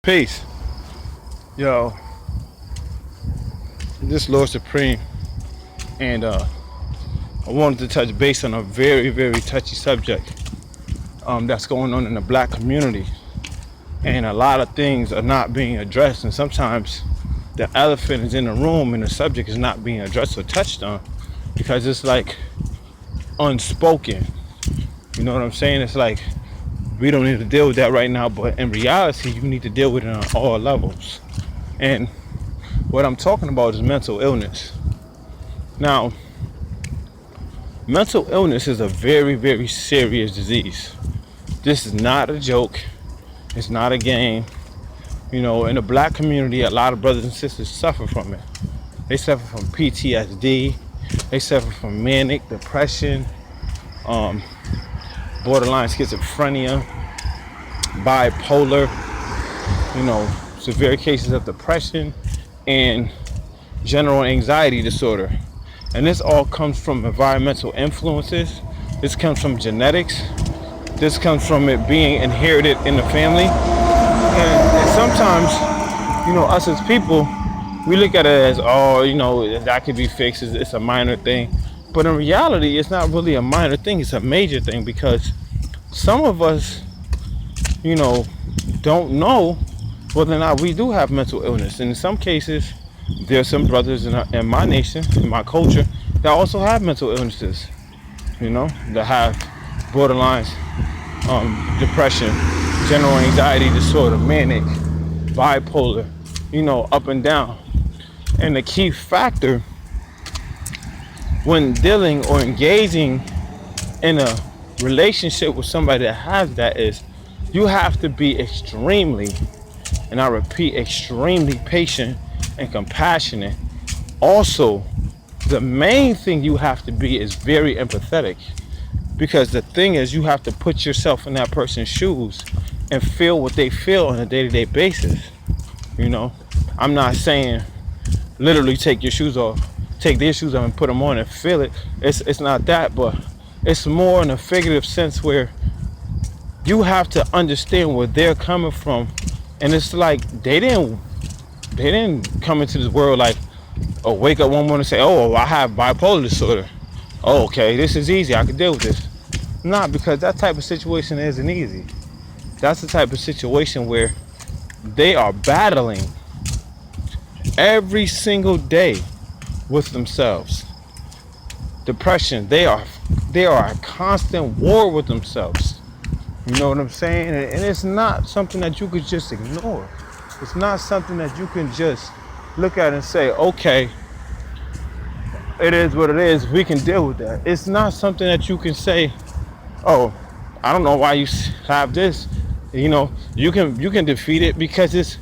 Peace. Yo, this Lord Supreme, and I wanted to touch base on a very, very touchy subject that's going on in the black community. And a lot of things are not being addressed, and sometimes the elephant is in the room and the subject is not being addressed or touched on because it's like unspoken. You know what I'm saying? It's like we don't need to deal with that right now, but in reality, you need to deal with it on all levels. And what I'm talking about is mental illness. Now, mental illness is a very, very serious disease. This is not a joke. It's not a game. You know, in the black community, a lot of brothers and sisters suffer from it. They suffer from PTSD. They suffer from manic depression, borderline schizophrenia, bipolar, severe cases of depression and general anxiety disorder. And this all comes from environmental influences. This comes from genetics. This comes from it being inherited in the family. And sometimes, us as people, we look at it as, that could be fixed. It's a minor thing. But in reality, it's not really a minor thing. It's a major thing because some of us, don't know whether or not we do have mental illness. And in some cases, there's some brothers in my nation, in my culture, that also have mental illnesses, that have borderline depression, general anxiety disorder, manic, bipolar, up and down. And the key factor when dealing or engaging in a relationship with somebody that has that is you have to be extremely, and I repeat, extremely patient and compassionate. Also, the main thing you have to be is very empathetic, because the thing is you have to put yourself in that person's shoes and feel what they feel on a day-to-day basis. I'm not saying literally take your shoes off, take their shoes off and put them on and feel it. It's not that, but it's more in a figurative sense where you have to understand where they're coming from. And it's like they didn't come into this world like, wake up one morning and say, I have bipolar disorder. Oh, okay, this is easy, I can deal with this. Not because that type of situation isn't easy. That's the type of situation where they are battling every single day with themselves. Depression, they are at constant war with themselves. You know what I'm saying? And it's not something that you could just ignore. It's not something that you can just look at and say, okay, it is what it is, we can deal with that. It's not something that you can say, I don't know why you have this. You can defeat it because it's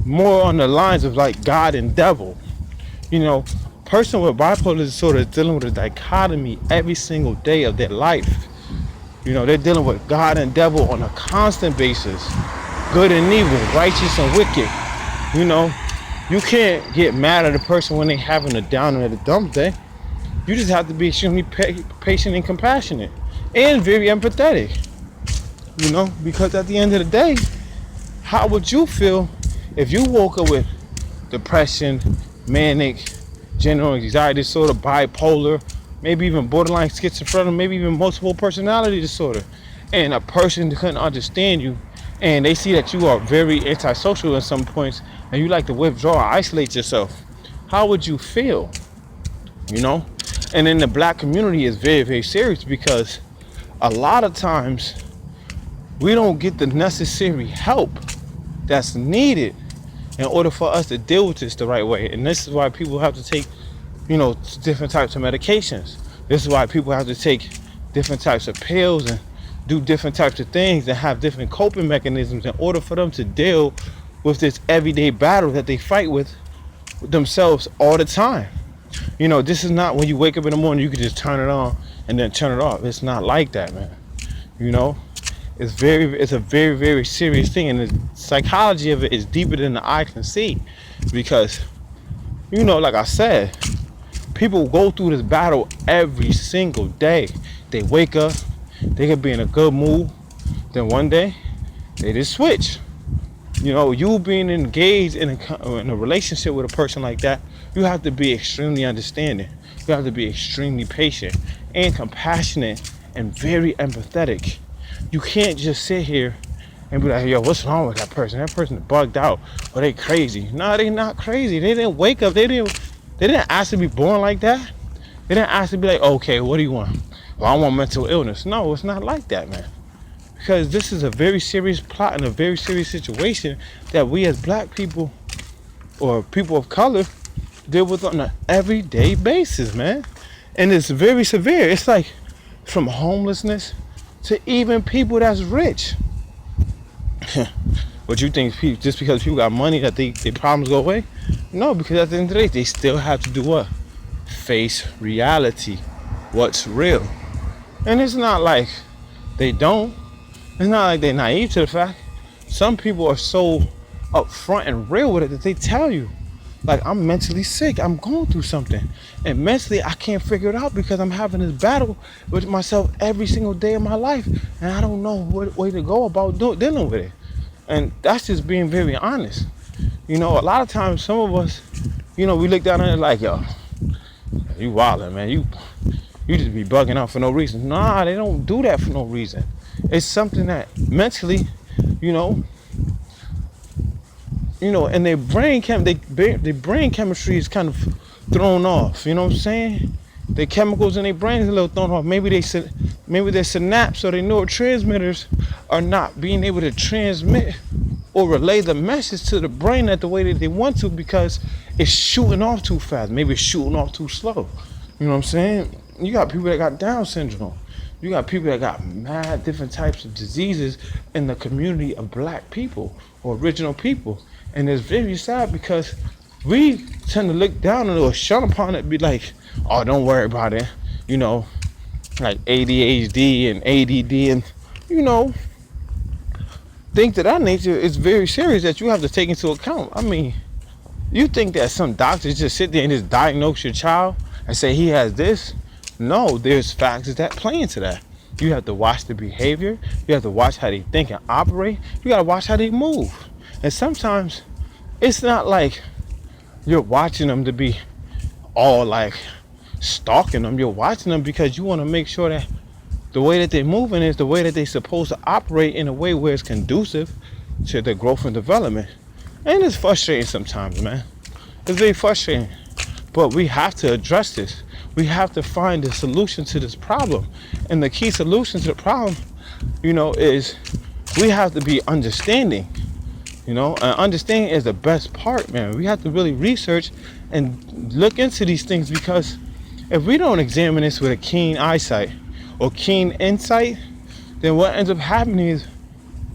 more on the lines of like God and devil. Person with bipolar disorder is dealing with a dichotomy every single day of their life. They're dealing with God and devil on a constant basis. Good and evil, righteous and wicked. You can't get mad at a person when they're having a down and a dump day. You just have to be extremely patient and compassionate and very empathetic. Because at the end of the day, how would you feel if you woke up with depression, manic, general anxiety disorder, bipolar, maybe even borderline schizophrenia, maybe even multiple personality disorder, and a person couldn't understand you, and they see that you are very antisocial at some points, and you like to withdraw or isolate yourself? How would you feel? And in the black community, it's very, very serious because a lot of times we don't get the necessary help that's needed in order for us to deal with this the right way. And this is why people have to take different types of medications. This is why people have to take different types of pills and do different types of things and have different coping mechanisms in order for them to deal with this everyday battle that they fight with themselves all the time. This is not when you wake up in the morning, you can just turn it on and then turn it off. It's not like that, man. It's a very, very serious thing, and the psychology of it is deeper than the eye can see, because like I said, people go through this battle every single day. They wake up, they could be in a good mood, then one day they just switch. You know, you being engaged in a relationship with a person like that, you have to be extremely understanding. You have to be extremely patient and compassionate and very empathetic. You can't just sit here and be like, yo, what's wrong with that person? That person bugged out, or they crazy. No, they not crazy. They didn't wake up. They didn't ask to be born like that. They didn't ask to be like, okay, what do you want? Well, I want mental illness. No, it's not like that, man. Because this is a very serious plot and a very serious situation that we as black people or people of color deal with on an everyday basis, man. And it's very severe. It's like from homelessness to even people that's rich. What you think, just because people got money that their problems go away? No, because at the end of the day, they still have to do what? Face reality. What's real. And it's not like they don't. It's not like they're naive to the fact. Some people are so upfront and real with it that they tell you, like, I'm mentally sick. I'm going through something. And mentally, I can't figure it out because I'm having this battle with myself every single day of my life. And I don't know what way to go about dealing with it. And that's just being very honest. You know, a lot of times, some of us, you know, we look down on it like, yo, you wildin', man. You just be bugging out for no reason. Nah, they don't do that for no reason. It's something that mentally, you know, and their brain chemistry is kind of thrown off. You know what I'm saying? The chemicals in their brain is a little thrown off. Maybe their synapses or their neurotransmitters are not being able to transmit or relay the message to the brain at the way that they want to because it's shooting off too fast. Maybe it's shooting off too slow. You know what I'm saying? You got people that got Down syndrome. You got people that got mad different types of diseases in the community of black people or original people. And it's very sad because we tend to look down on it or shun upon it, be like, oh, don't worry about it. You know, like ADHD and ADD and, you know, things of that nature is very serious that you have to take into account. I mean, you think that some doctors just sit there and just diagnose your child and say he has this? No, there's factors that play into that. You have to watch the behavior. You have to watch how they think and operate. You got to watch how they move. And sometimes it's not like you're watching them to be all like stalking them. You're watching them because you want to make sure that the way that they're moving is the way that they're supposed to operate in a way where it's conducive to their growth and development. And it's frustrating sometimes, man. It's very frustrating. But we have to address this. We have to find a solution to this problem. And the key solution to the problem, you know, is we have to be understanding. You know, and understanding is the best part, man. We have to really research and look into these things because if we don't examine this with a keen eyesight or keen insight, then what ends up happening is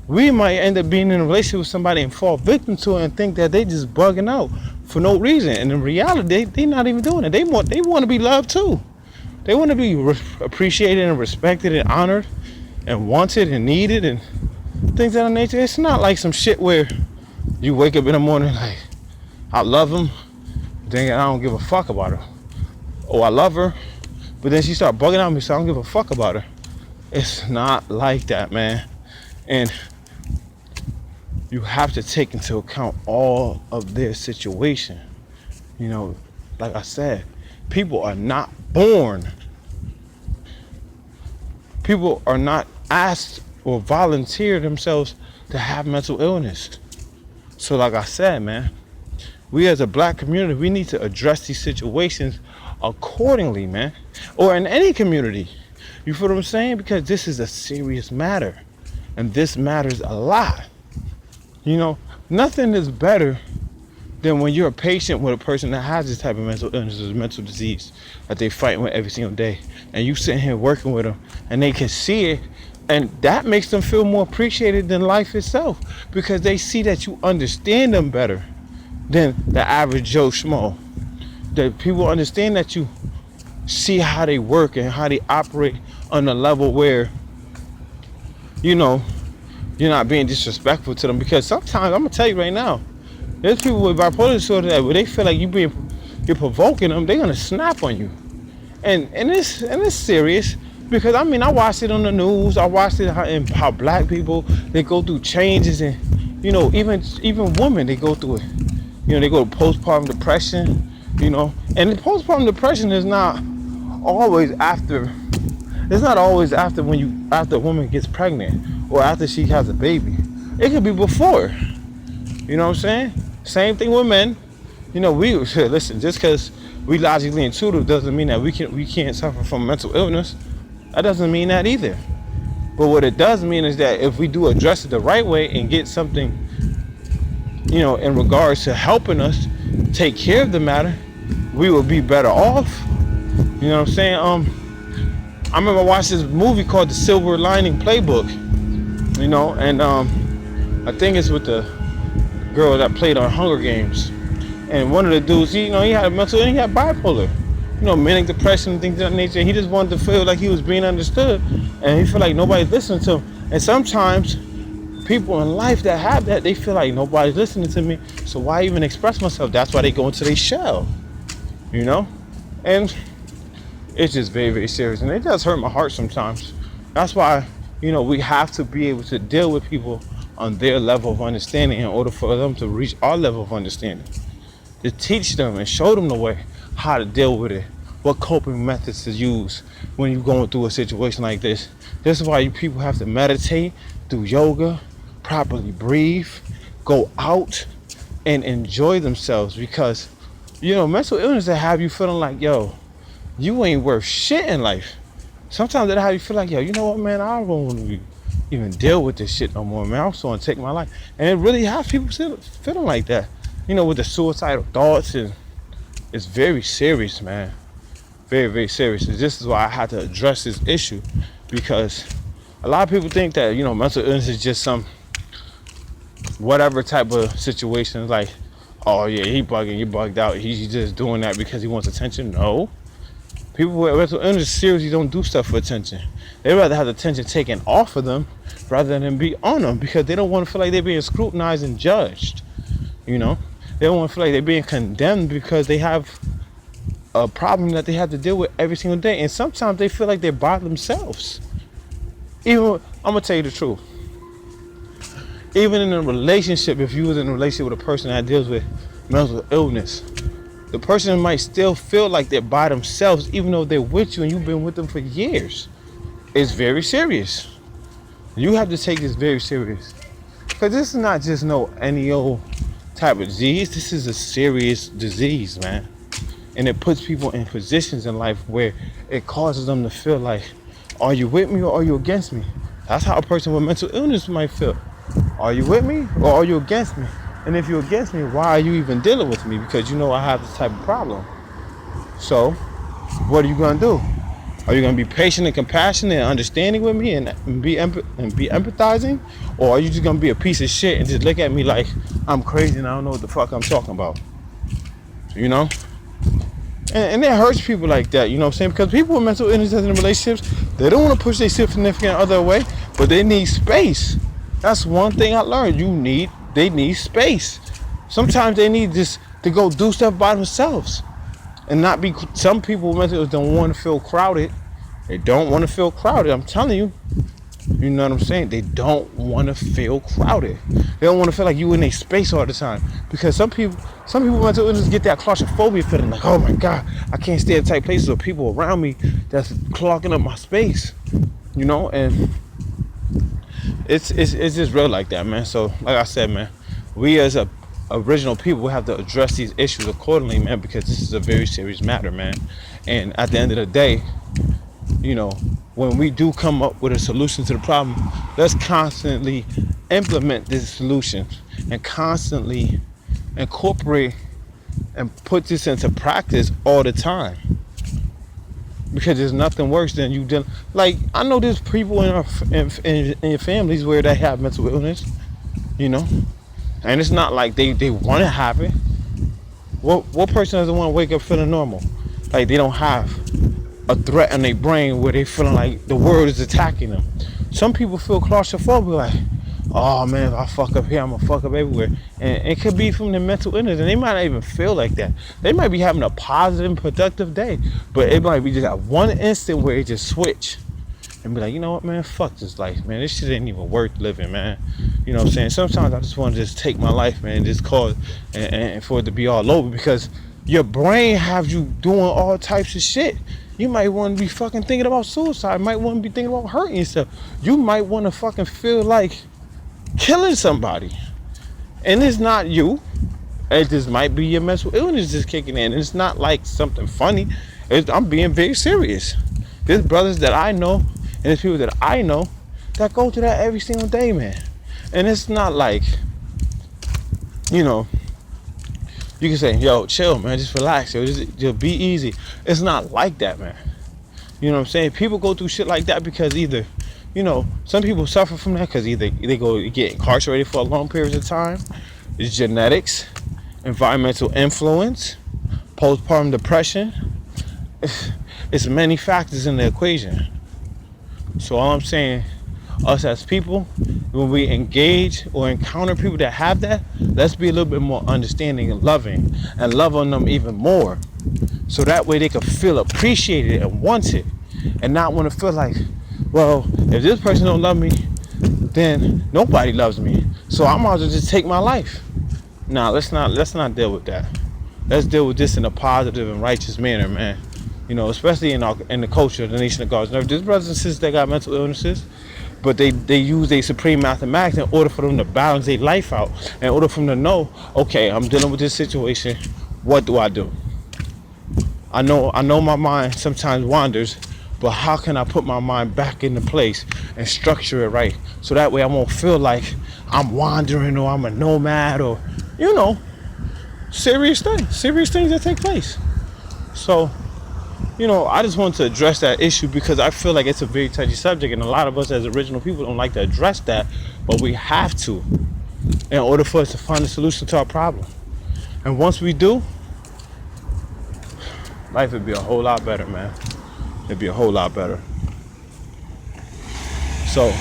we might end up being in a relationship with somebody and fall victim to it and think that they just bugging out for no reason. And in reality, they not even doing it. They want to be loved too. They want to be appreciated and respected and honored and wanted and needed and things of that nature. It's not like some shit where you wake up in the morning like, I love him, then I don't give a fuck about her. Or I love her, but then she start bugging out me, so I don't give a fuck about her. It's not like that, man. And you have to take into account all of their situation. You know, like I said, people are not born. People are not asked or volunteer themselves to have mental illness. So like I said, man, we as a black community, we need to address these situations accordingly, man. Or in any community. You feel what I'm saying? Because this is a serious matter. And this matters a lot. You know, nothing is better than when you're a patient with a person that has this type of mental illness or mental disease that they fighting with every single day. And you sitting here working with them and they can see it. And that makes them feel more appreciated than life itself because they see that you understand them better than the average Joe Schmo. That people understand that you see how they work and how they operate on a level where, you know, you're not being disrespectful to them. Because sometimes, I'm gonna tell you right now, there's people with bipolar disorder that where they feel like you're provoking them, they're gonna snap on you. And it's serious, Because I mean, I watched it on the news. I watched it and how black people, they go through changes, and even women, they go through it. They go to postpartum depression. And the postpartum depression is not always after. It's not always after a woman gets pregnant or after she has a baby. It could be before. You know what I'm saying? Same thing with men. We listen. Just because we logically intuitive doesn't mean that we can't suffer from mental illness. That doesn't mean that either. But what it does mean is that if we do address it the right way and get something, in regards to helping us take care of the matter, we will be better off. You know what I'm saying? I remember I watched this movie called The Silver Lining Playbook. And I think it's with the girl that played on Hunger Games. And one of the dudes, he had a mental illness, he had bipolar. Manic depression and things of that nature. He just wanted to feel like he was being understood, and he felt like nobody's listening to him. And sometimes people in life that have that, they feel like nobody's listening to me, so why even express myself? That's why they go into their shell, and it's just very, very serious, and it does hurt my heart sometimes. That's why, we have to be able to deal with people on their level of understanding in order for them to reach our level of understanding, to teach them and show them the way how to deal with it, what coping methods to use when you're going through a situation like this. This is why you people have to meditate, do yoga, properly breathe, go out and enjoy themselves, because mental illness that have you feeling like, yo, you ain't worth shit in life. Sometimes that have you feel like, yo, you know what, man, I don't want to even deal with this shit no more, man. I just want to take my life. And it really has people feeling like that, with the suicidal thoughts, and it's very serious, man. Very, very serious. And this is why I had to address this issue, because a lot of people think that, mental illness is just some whatever type of situation. Like, oh yeah, he bugging, you bugged out. He's just doing that because he wants attention. No. People with mental illness seriously don't do stuff for attention. They rather have the attention taken off of them rather than be on them, because they don't want to feel like they're being scrutinized and judged. They don't want to feel like they're being condemned because they have a problem that they have to deal with every single day. And sometimes they feel like they're by themselves. I'm going to tell you the truth. Even in a relationship, if you was in a relationship with a person that deals with mental illness, the person might still feel like they're by themselves even though they're with you and you've been with them for years. It's very serious. You have to take this very serious. Because this is not just any old type of disease. This is a serious disease, man. And it puts people in positions in life where it causes them to feel like, are you with me or are you against me? That's how a person with mental illness might feel. Are you with me or are you against me? And if you're against me, why are you even dealing with me? Because I have this type of problem. So what are you going to do? Are you going to be patient and compassionate and understanding with me and be empathizing? Or are you just going to be a piece of shit and just look at me like I'm crazy and I don't know what the fuck I'm talking about? And it hurts people like that, you know what I'm saying? Because people with mental illness in relationships, they don't want to push their significant other away, but they need space. That's one thing I learned. They need space. Sometimes they need just to go do stuff by themselves. And not be, some people with mental illness don't want to feel crowded. They don't want to feel crowded. I'm telling you. You know what I'm saying? They don't want to feel crowded. They don't want to feel like you in a space all the time. Because some people with mental illness get that claustrophobia feeling like, oh my God, I can't stay in tight places with people around me that's clogging up my space. And it's just real like that, man. So like I said, man, we as original people have to address these issues accordingly, man, because this is a very serious matter, man. And at the end of the day, when we do come up with a solution to the problem, let's constantly implement this solution and constantly incorporate and put this into practice all the time. Because there's nothing worse than you dealing. Like, I know there's people in your families where they have mental illness, and it's not like they want to have it. What person doesn't want to wake up feeling normal? Like they don't have a threat in their brain where they feeling like the world is attacking them. Some people feel claustrophobic, like, oh man, if I fuck up here, I'm gonna fuck up everywhere. And it could be from the mental illness, and they might not even feel like that. They might be having a positive and productive day, but it might be just at one instant where it just switch. and be like, you know what, man, fuck this life, man. This shit ain't even worth living, man. You know what I'm saying? Sometimes I just want to just take my life, man, and just call it, and for it to be all over, because your brain have you doing all types of shit. You might want to be fucking thinking about suicide. You might want to be thinking about hurting yourself. You might want to fucking feel like killing somebody. And it's not you. It just might be your mental illness just kicking in. It's not like something funny. I'm being very serious. There's brothers that I know, and there's people that I know that go through that every single day, man. And it's not like, you know, you can say, yo, chill, man, just relax, yo, just be easy. It's not like that, man. You know what I'm saying? People go through shit like that because either, you know, some people suffer from that because either they go get incarcerated for a long period of time. It's genetics, environmental influence, postpartum depression. It's many factors in the equation. So all I'm saying, us as people, when we engage or encounter people that have that, let's be a little bit more understanding and loving, and love on them even more, so that way they can feel appreciated and wanted, and not want to feel like, well, if this person don't love me, then nobody loves me, so I might as well just take my life. Nah, let's not deal with that. Let's deal with this in a positive and righteous manner, man. You know, especially in the culture of the Nation of God's Nerve. There's brothers and sisters that got mental illnesses, but they use their supreme mathematics in order for them to balance their life out, in order for them to know, okay, I'm dealing with this situation, what do I do? I know my mind sometimes wanders, but how can I put my mind back into place and structure it right, so that way I won't feel like I'm wandering or I'm a nomad, or, you know, serious things that take place. So, you know, I just want to address that issue because I feel like it's a very touchy subject, and a lot of us as original people don't like to address that, but we have to in order for us to find a solution to our problem. And once we do, life would be a whole lot better, man. It'd be a whole lot better. So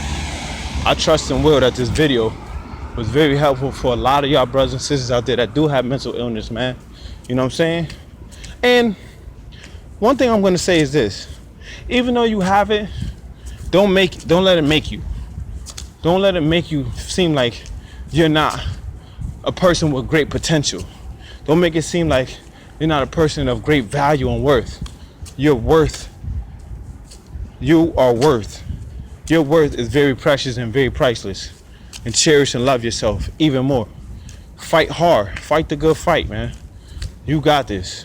I trust and will that this video was very helpful for a lot of y'all brothers and sisters out there that do have mental illness, man. You know what I'm saying? And one thing I'm going to say is this: even though you have it, don't let it make you. Don't let it make you seem like you're not a person with great potential. Don't make it seem like you're not a person of great value and worth. You're worth. You are worth. Your worth is very precious and very priceless. And cherish and love yourself even more. Fight hard. Fight the good fight, man. You got this.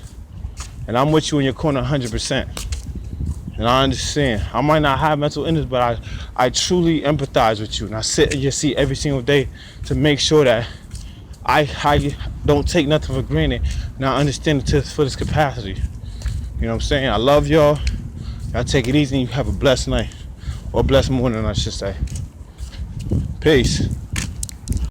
And I'm with you in your corner 100%. And I understand. I might not have mental illness, but I truly empathize with you. And I sit in your seat every single day to make sure that I don't take nothing for granted. And I understand it to its fullest capacity. You know what I'm saying? I love y'all. Y'all take it easy and you have a blessed night. Or blessed morning, I should say. Peace.